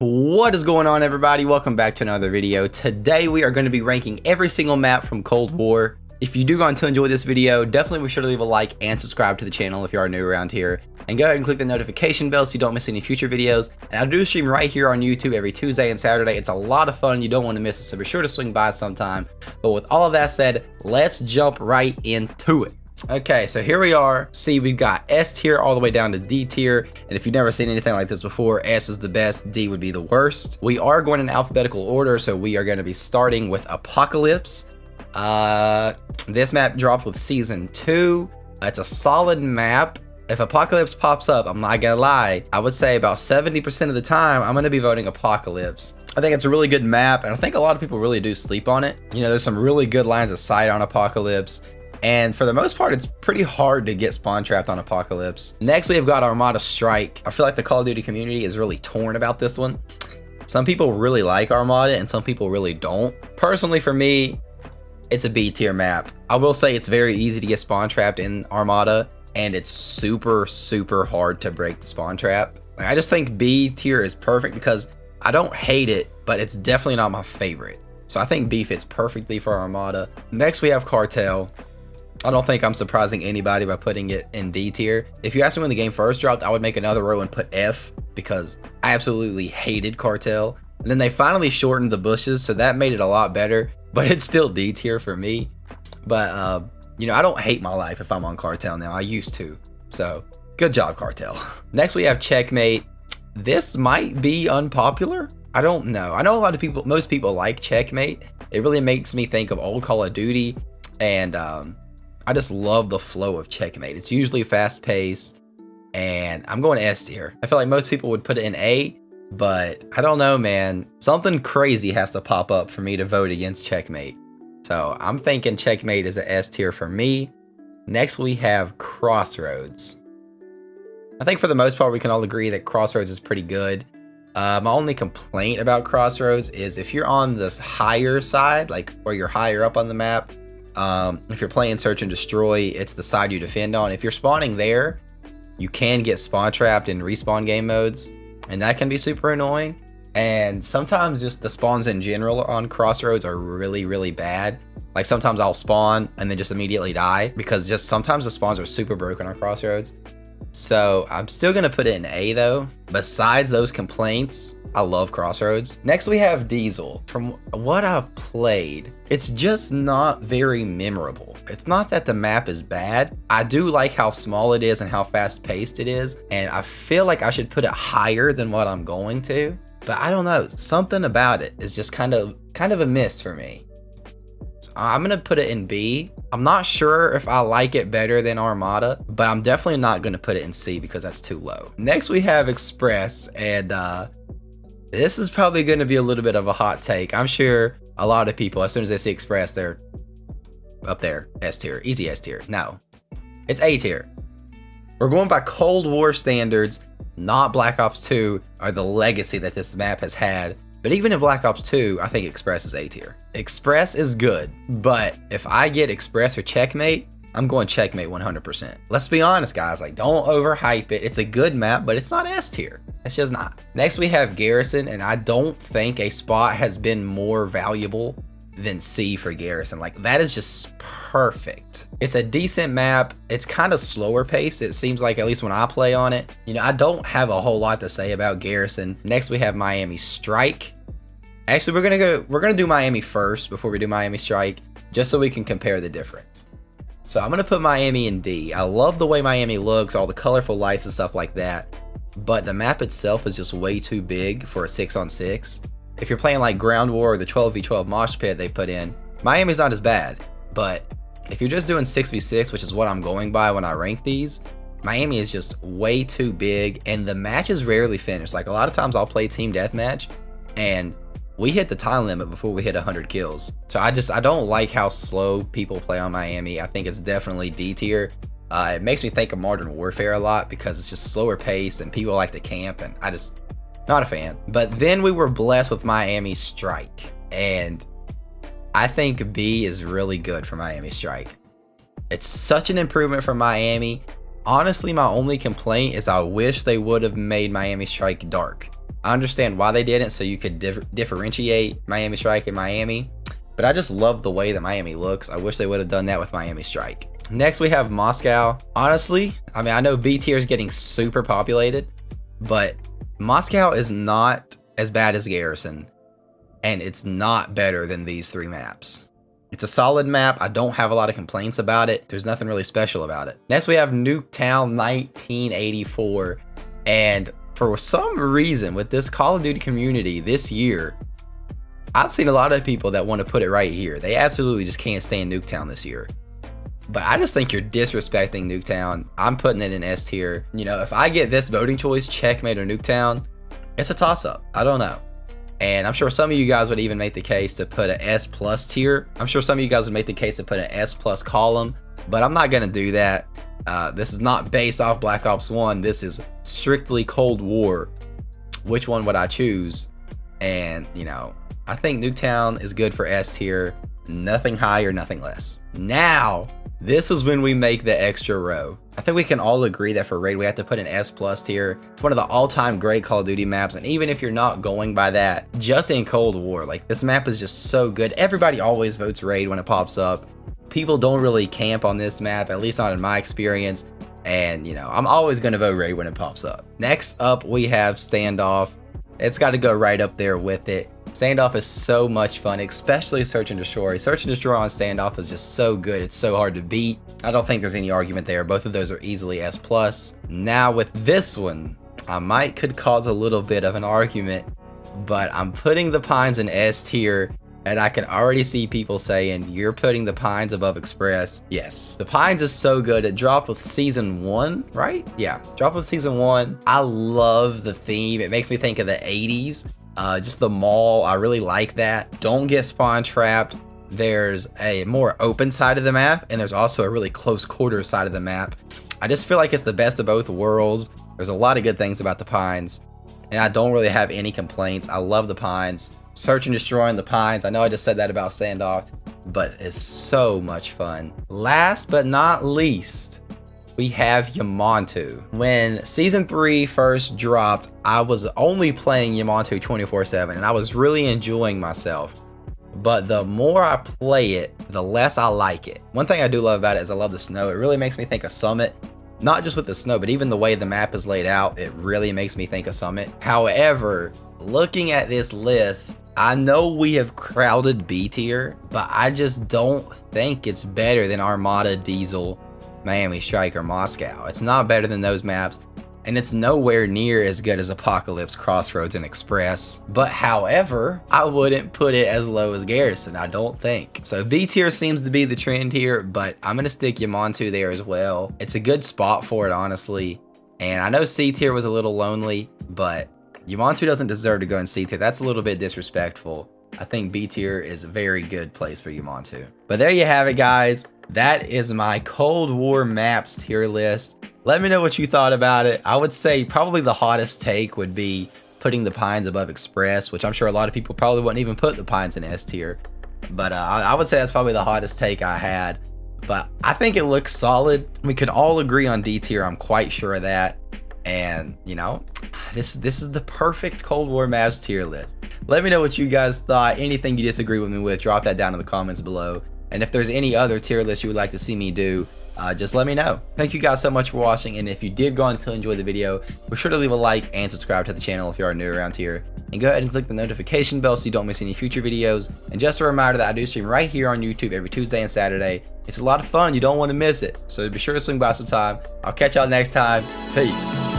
What is going on, everybody? Welcome back to another video. Today we are going to be ranking every single map from Cold War. If you do going to enjoy this video, definitely be sure to leave a like and subscribe to the channel if you are new around here. And go ahead and click the notification bell so you don't miss any future videos. And I do stream right here on YouTube every Tuesday and Saturday. It's a lot of fun. You don't want to miss it, so be sure to swing by sometime. But with all of that said, let's jump right into it. Okay, so here we are. See, we've got S tier all the way down to D tier. And if you've never seen anything like this before, S is the best, D would be the worst. We are going in alphabetical order, so we are going to be starting with Apocalypse. This map dropped with Season 2. It's a solid map. If Apocalypse pops up, I'm not gonna lie, I would say about 70% of the time, I'm gonna be voting Apocalypse. I think it's a really good map, and I think a lot of people really do sleep on it. You know, there's some really good lines of sight on Apocalypse. And for the most part, it's pretty hard to get spawn trapped on Apocalypse. Next, we have got Armada Strike. I feel like the Call of Duty community is really torn about this one. Some people really like Armada and some people really don't. Personally, for me, it's a B tier map. I will say it's very easy to get spawn trapped in Armada, and it's super hard to break the spawn trap. Like, I just think B tier is perfect because I don't hate it, but it's definitely not my favorite. So I think B fits perfectly for Armada. Next, we have Cartel. I don't think I'm surprising anybody by putting it in D tier. If you asked me when the game first dropped, I would make another row and put F because I absolutely hated Cartel. And then they finally shortened the bushes, so that made it a lot better, but it's still D tier for me. But, you know, I don't hate my life if I'm on Cartel now. I used to. So, good job, Cartel. Next, we have Checkmate. This might be unpopular. I don't know. I know a lot of people, most people like Checkmate. It really makes me think of old Call of Duty, and I just love the flow of Checkmate. It's usually fast paced, and I'm going S tier. I feel like most people would put it in A, but I don't know, man. Something crazy has to pop up for me to vote against Checkmate. So I'm thinking Checkmate is an S tier for me. Next, we have Crossroads. I think for the most part, we can all agree that Crossroads is pretty good. My only complaint about Crossroads is if you're on the higher side, like where you're higher up on the map, if you're playing Search and Destroy, it's the side you defend on. If you're spawning there, you can get spawn trapped in respawn game modes, and that can be super annoying. And sometimes just the spawns in general on Crossroads are really bad. Like sometimes I'll spawn and then just immediately die because just sometimes the spawns are super broken on Crossroads. So I'm still gonna put it in A though. Besides those complaints, I love Crossroads. Next, we have Diesel. From what I've played, it's just not very memorable. It's not that the map is bad. I do like how small it is and how fast paced it is. And I feel like I should put it higher than what I'm going to. But I don't know, something about it is just kind of a miss for me. So I'm gonna put it in B. I'm not sure if I like it better than Armada, but I'm definitely not gonna put it in C because that's too low. Next, we have Express, and this is probably gonna be a little bit of a hot take. I'm sure a lot of people, as soon as they see Express, they're up there, S tier, easy S tier. No, it's A tier. We're going by Cold War standards, not Black Ops 2 or the legacy that this map has had. But even in Black Ops 2, I think Express is A tier. Express is good, but if I get Express or Checkmate, I'm going Checkmate 100%. Let's be honest, guys, like don't overhype it. It's a good map, but it's not S tier. It's just not. Next, we have Garrison, and I don't think a spot has been more valuable than C for Garrison. Like that is just perfect. It's a decent map. It's kind of slower paced, it seems like, at least when I play on it. You know, I don't have a whole lot to say about Garrison. Next, we have Miami Strike. Actually, we're gonna do Miami first before we do Miami Strike, just so we can compare the difference. So I'm gonna put Miami in D. I love the way Miami looks, all the colorful lights and stuff like that, but the map itself is just way too big for a 6-on-6. If you're playing like Ground War or the 12v12 mosh pit they've put in, Miami's not as bad. But if you're just doing 6v6, which is what I'm going by when I rank these, Miami is just way too big, and the matches rarely finish. Like a lot of times I'll play team deathmatch, and we hit the time limit before we hit 100 kills. So I don't like how slow people play on Miami. I think it's definitely D tier. It makes me think of Modern Warfare a lot because it's just slower pace and people like to camp, and I just not a fan. But then we were blessed with Miami Strike, and I think B is really good for Miami Strike. It's such an improvement from Miami. Honestly, my only complaint is I wish they would have made Miami Strike dark. I understand why they didn't, so you could differentiate Miami Strike and Miami. But I just love the way that Miami looks. I wish they would have done that with Miami Strike. Next, we have Moscow. Honestly, I mean, I know B tier is getting super populated, but Moscow is not as bad as Garrison, and it's not better than these 3 maps. It's a solid map. I don't have a lot of complaints about it. There's nothing really special about it. Next, we have Nuketown 1984. And for some reason, with this Call of Duty community this year, I've seen a lot of people that want to put it right here. They absolutely just can't stand Nuketown this year. But I just think you're disrespecting Nuketown. I'm putting it in S tier. You know, if I get this voting choice, Checkmate or Nuketown, it's a toss-up. I don't know. And I'm sure some of you guys would even make the case to put an S plus tier. I'm sure some of you guys would make the case to put an S plus column, but I'm not going to do that. This is not based off Black Ops 1. This is strictly Cold War. Which one would I choose? And, you know, I think Nuketown is good for S tier. Nothing higher, nothing less. Now, this is when we make the extra row. I think we can all agree that for Raid, we have to put an S plus tier. It's one of the all-time great Call of Duty maps, and even if you're not going by that, just in Cold War, like, this map is just so good. Everybody always votes Raid when it pops up. People don't really camp on this map, at least not in my experience, and, you know, I'm always going to vote Raid when it pops up. Next up, we have Standoff. It's got to go right up there with it. Standoff is so much fun, especially Search and Destroy. Search and Destroy on Standoff is just so good. It's so hard to beat. I don't think there's any argument there. Both of those are easily S+. Now with this one, I could cause a little bit of an argument, but I'm putting the Pines in S tier, and I can already see people saying, you're putting the Pines above Express. Yes, the Pines is so good. It dropped with Season 1, right? Yeah, dropped with Season 1. I love the theme. It makes me think of the 80s. Just the mall, I really like that. Don't get spawn trapped. There's a more open side of the map, and there's also a really close quarter side of the map. I just feel like it's the best of both worlds. There's a lot of good things about the Pines, and I don't really have any complaints. I love the Pines. Search and Destroying the Pines. I know I just said that about Standoff, but it's so much fun. Last but not least, we have Yamantu. When Season 3 first dropped, I was only playing Yamantu 24/7, and I was really enjoying myself. But the more I play it, the less I like it. One thing I do love about it is I love the snow. It really makes me think of Summit. Not just with the snow, but even the way the map is laid out, it really makes me think of Summit. However, looking at this list, I know we have crowded B tier, but I just don't think it's better than Armada, Diesel, Miami Strike, or Moscow. It's not better than those maps, and it's nowhere near as good as Apocalypse, Crossroads, and Express. But however, I wouldn't put it as low as Garrison, I don't think. So B tier seems to be the trend here, but I'm gonna stick Yamantu there as well. It's a good spot for it, honestly. And I know C tier was a little lonely, but Yamantu doesn't deserve to go in C tier. That's a little bit disrespectful. I think B tier is a very good place for Yamantu. But there you have it, guys. That is my Cold War maps tier list. Let me know what you thought about it. I would say probably the hottest take would be putting the Pines above Express, which I'm sure a lot of people probably wouldn't even put the Pines in S tier. But I would say that's probably the hottest take I had. But I think it looks solid. We could all agree on D tier. I'm quite sure of that. And, you know, this is the perfect Cold War maps tier list. Let me know what you guys thought. Anything you disagree with me with, drop that down in the comments below. And if there's any other tier list you would like to see me do, just let me know. Thank you guys so much for watching, and if you did go on to enjoy the video, be sure to leave a like and subscribe to the channel if you are new around here. And go ahead and click the notification bell so you don't miss any future videos. And just a reminder that I do stream right here on YouTube every Tuesday and Saturday. It's a lot of fun, you don't want to miss it. So be sure to swing by sometime. I'll catch y'all next time. Peace.